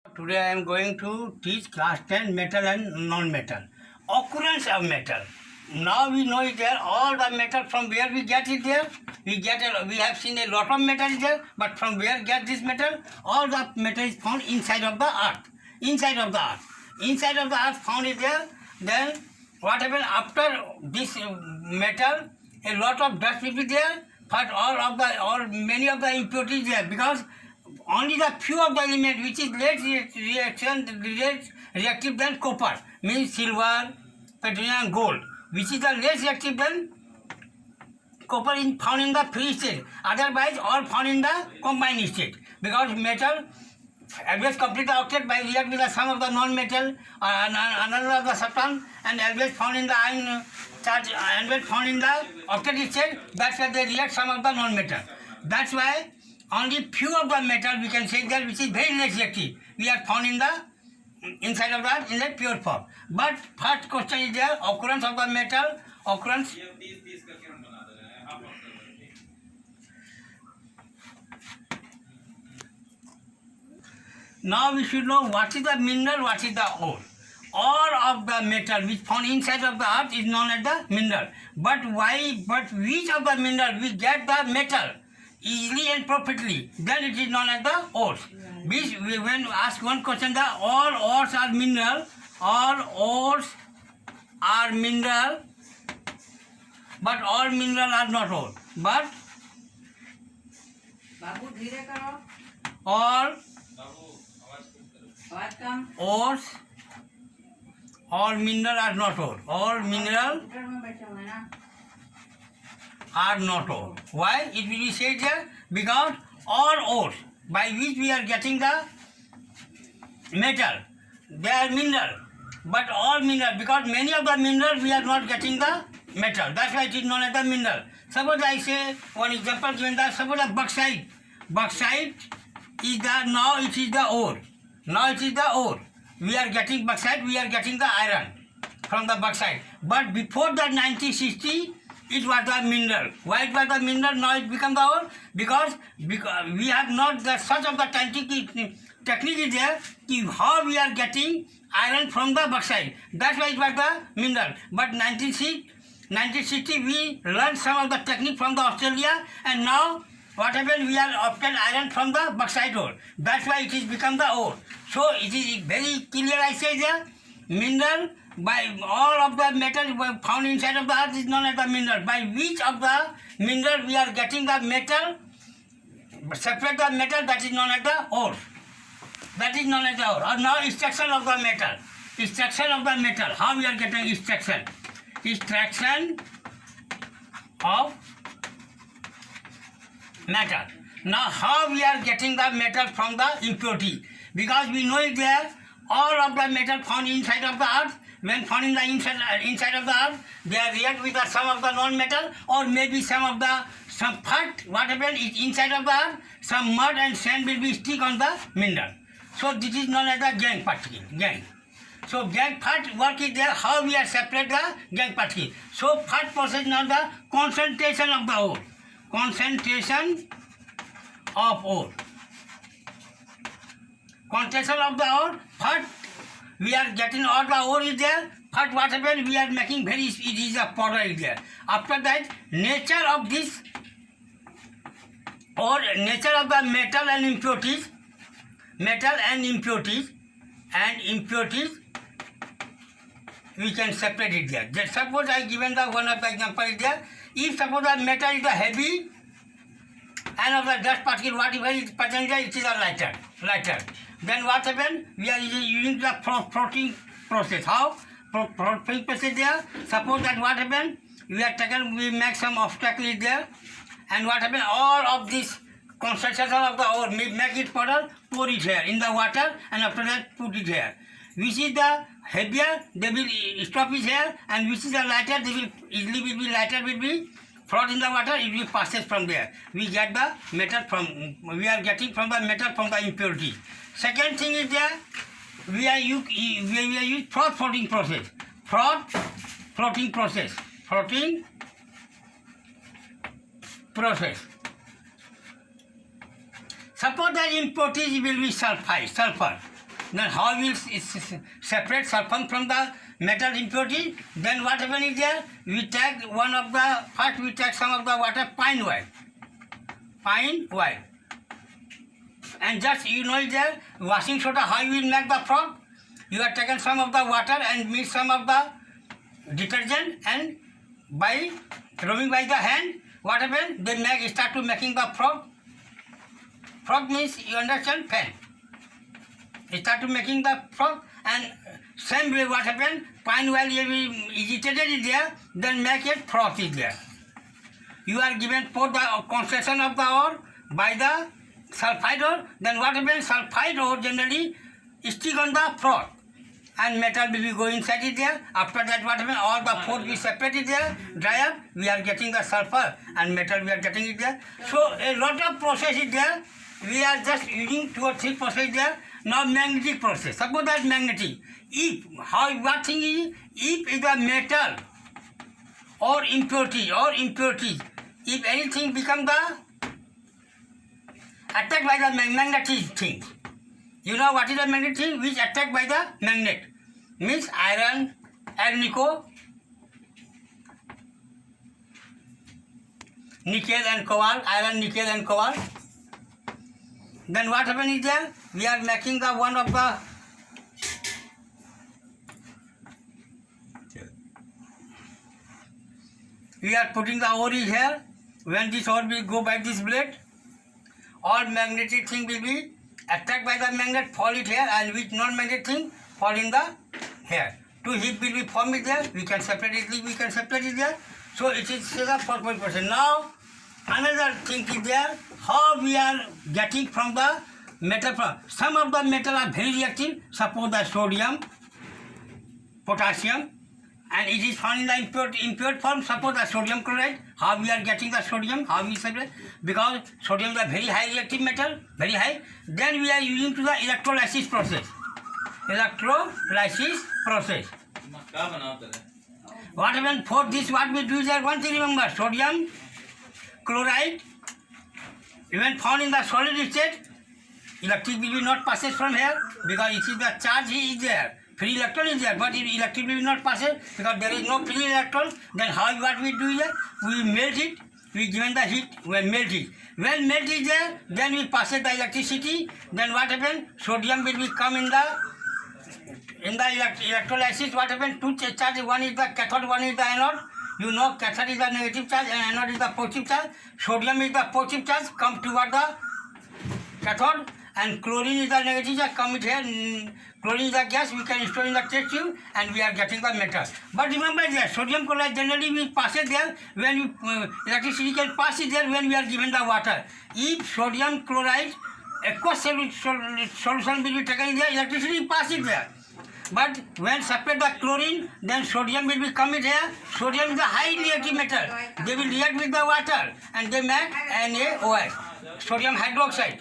Today I am going to teach class 10 metal and non-metal. Occurrence of metal. Now we know it there, all the metal from where we get it there. We have seen a lot of metal there, but from where get this metal? All the metal is found inside of the earth. Inside of the earth. Inside of the earth found it there. Then what happened after this metal? A lot of dust will be there, but many of the impurities there, because only the few of the element which is less reactive than copper, means silver, platinum, gold, which is the less reactive than copper is found in the free state. Otherwise, all found in the combined state, because metal always complete the octet by react with the sum of the non-metal another of the substance, and always found in the ion charge, always found in the octet state. That's why they react sum of the non-metal. That's why only few of the metal we can say that which is very less reactive, we are found in the inside of that in the pure form. But first question is there, occurrence of the metal, occurrence. Now we should know what is the mineral, what is the ore. All of the metal which found inside of the earth is known as the mineral. But which of the mineral we get the metal easily and profitably, then it is known as the ores. Which when ask one question, the all ores are mineral, all ores are mineral, but all mineral are not ore. But all ores, all mineral are not ore. All mineral are not ore. Why? It will be said there, because all ores by which we are getting the metal, they are mineral, but all mineral, because many of the minerals we are not getting the metal. That's why it is known as the mineral. Suppose I say one example given that, suppose the bauxite. Bauxite is the, now it is the ore. Now it is the ore. We are getting bauxite, we are getting the iron from the bauxite. But before the 1960, it was the mineral. Why it was the mineral? Now it become the ore? Because we have not the such of the technique is there, how we are getting iron from the bauxite. That's why it was the mineral. But 1960 we learned some of the technique from the Australia, and now what happened? We are obtain iron from the bauxite ore. That's why it is become the ore. So it is very clear, I say there, mineral, by all of the metal found inside of the earth is known as the mineral. By which of the mineral we are getting the metal, separate the metal, that is known as the ore. That is known as the ore. Or now extraction of the metal. Extraction of the metal. How we are getting extraction? Extraction of metal. Now how we are getting the metal from the impurity? Because we know it there, all of the metal found inside of the earth, when found in the inside of the earth, they react with the sum of the non-metal, or maybe some part, what happened is inside of the earth, some mud and sand will be stick on the mineral. So this is known as the gangue particle. Gangue. So gangue part work is there, how we are separate the gangue particle. So first process is the concentration of the ore. Concentration of ore. Concentration of the ore, first we are getting all the ore is there. First what happened? We are making very, it is a powder is there. After that, nature of this or nature of the metal and impurities, we can separate it there. Just suppose I given the one of the example is there. If suppose the metal is the heavy and of the dust particle, whatever is present there, it is a lighter. Then what happened? We are using the floating process. How? Floating process there. Suppose that what happened? We make some obstacle there, and what happened? All of this concentration of the ore, make it powder, pour it here in the water, and after that put it here. Which is the heavier, they will stop it here, and which is the lighter, they will easily will be float in the water, it will passes from there. We get the metal we are getting from the metal from the impurity. Second thing is there, we are use froth floating process. Froth floating process. Floating process. Suppose that impurities will be sulfur. Then how will separate sulfur from the metal impurity? Then what happens is there? We take first we take some of the water, pine oil. And just you know is there, washing soda, how you will make the frog? You have taken some of the water and mix some of the detergent, and by rubbing by the hand, what happens? They start to making the frog. Frog means, you understand, fan. They start to making the frog, and same way what happens? Pine oil agitated is there, then make it froth is there. You are given for the concentration of the ore by the sulfide ore, then what happens? Sulfide ore generally stick on the froth, and metal will be going inside it there. After that what happens? All the four we separate it there, dry up, we are getting the sulfur, and metal we are getting it there. So a lot of process is there. We are just using 2 or 3 process there. Now magnetic process. Suppose that magnetic. What thing is? If is a metal or impurity, if anything become the attacked by the magnetic thing. You know what is the magnetic thing? Which attacked by the magnet. Means iron, agnico, nickel and cobalt, iron, nickel and cobalt. Then what happens is there? We are making the one of the we are putting the ore here. When this ore will go by this blade, all magnetic thing will be attacked by the magnet, fall it here, and which non-magnetic thing fall in the here. Two heap will be formed there. We can separate it there. So it is the 4%. Now another thing is there, how we are getting from the metal. Some of the metal are very reactive, suppose the sodium, potassium, and it is found in the impure form, suppose the sodium chloride. How we are getting the sodium, how we separate? Because sodium is a very high reactive metal, very high. Then we are using to the electrolysis process. What happens for this? What we do is that one thing remember, sodium chloride, even found in the solid state, electric will be not passes from here, because it is the charge is there, free electron is there, but electric will be not passes because there is no free electron. Then what we do is that we melt it, we given the heat, we melt it. When melt is there, then we pass the electricity. Then what happens? Sodium will be come in the electrolysis. What happens? Two charges, one is the cathode, one is the anode. You know, cathode is the negative charge and anode is the positive charge. Sodium is the positive charge, come toward the cathode, and chlorine is the negative charge, come it here. Chlorine is the gas, we can store in the test tube, and we are getting the metal. But remember that sodium chloride generally we pass it there when you, electricity can pass it there when we are given the water. If sodium chloride aqueous solution will be taken there, electricity pass it there. But when separate the chlorine, then sodium will be coming here. Sodium is a high reactive metal. They will react with the water and they make NaOH, sodium hydroxide.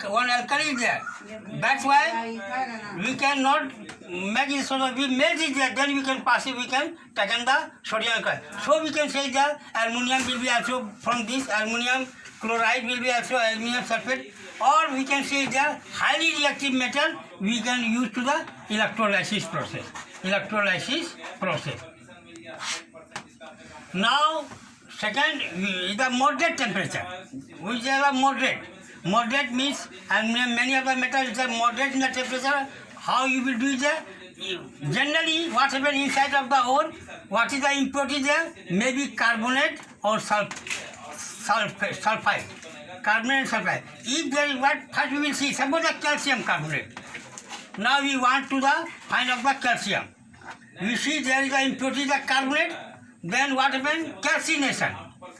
One alkali is there. That's why we cannot make it so that we melt it there, then we can pass it, we can take in the sodium alkali. So we can say that aluminum will be also from this, aluminum chloride will be also aluminum sulfate. Or we can say that highly reactive metal we can use to the electrolysis process. Now, second is the moderate temperature, which is a moderate. Moderate means, and many of the metals are moderate in the temperature. How you will do that? Generally, what happens inside of the ore, what is the impurity there? Maybe carbonate or sulfide. Carbonate and sulfide. If there is what, first we will see, suppose the calcium carbonate. Now we want to find out the calcium. We see there is the impurity, the carbonate. Then what happens? Calcination.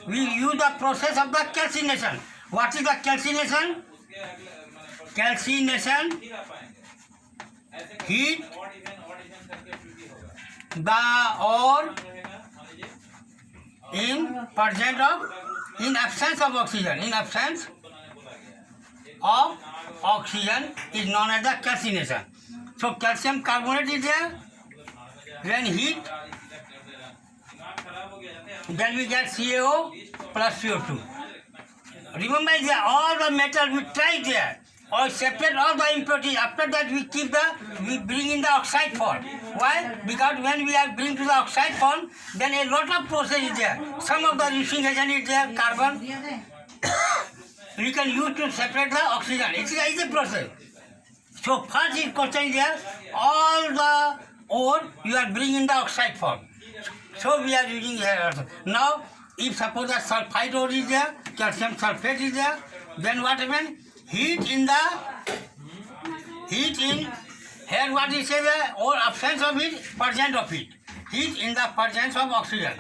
We use the process of the calcination. What is the calcination? Calcination, heat the ore in absence of oxygen. In absence of oxygen is known as the calcination. So calcium carbonate is there. When heat, then we get CaO plus CO2. Remember that all the metal we try there. or separate all the impurities. After that we bring in the oxide form. Why? Because when we are bring to the oxide form, then a lot of process is there. Some of the reducing agent is there, carbon. We can use to separate the oxygen. It is a process. So first is question there, all the ore you are bringing in the oxide form. So we are using here also. Now, if suppose that sulfide ore is there, calcium sulfate is there, then what happens? Heat in here what is there, or absence of heat, presence of heat. Heat in the presence of oxygen.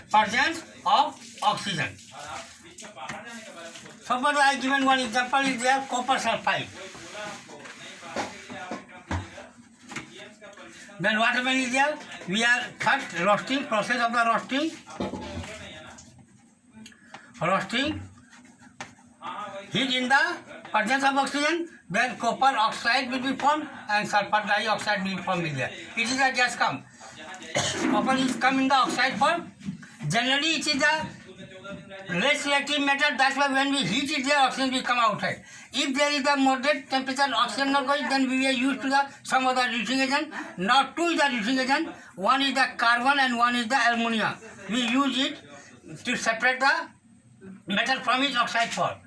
Presence of oxygen. Suppose I given one example is there, copper sulfide. Then what happens is there, we are first roasting, process of the roasting, heat in the presence of oxygen, then copper oxide will be formed and sulfur dioxide will be formed in there. It is a gas come. Copper is come in the oxide form. Generally it is a less reactive metal, that's why when we heat it there, oxygen will come outside. If there is a moderate temperature, oxygen not going, then we are used to the some of the reducing agent. Now two is the reducing agent, one is the carbon and one is the aluminium. We use it to separate the metal from its oxide form.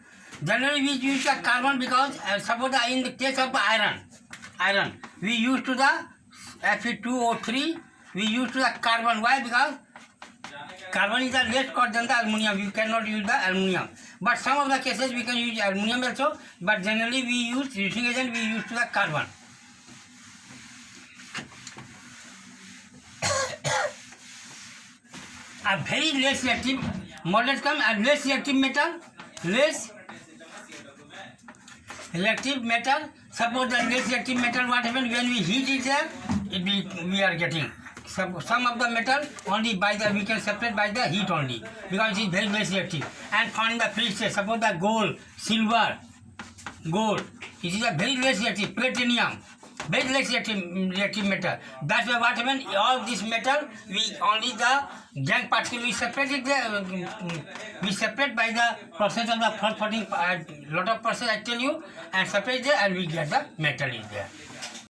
Generally we use the carbon because suppose in the case of the iron, we use to the Fe2O3, we use to the carbon. Why? Because carbon is the less cost than the aluminium. You cannot use the aluminium. But some of the cases we can use aluminium also. But generally we use reducing agent, we use to the carbon. A very less reactive, moderate come a less reactive metal, Suppose the less reactive metal, what happens when we heat it there, we are getting. Some of the metal only we can separate by the heat only because it is very less reactive. And found in the precious, suppose the gold, silver, it is a very less reactive, platinum, very less reactive metal. That's why what happens, all this metal, only the junk particle we separate it there, we separate by the process of the 414, lot of process I tell you, and separate there and we get the metal is there.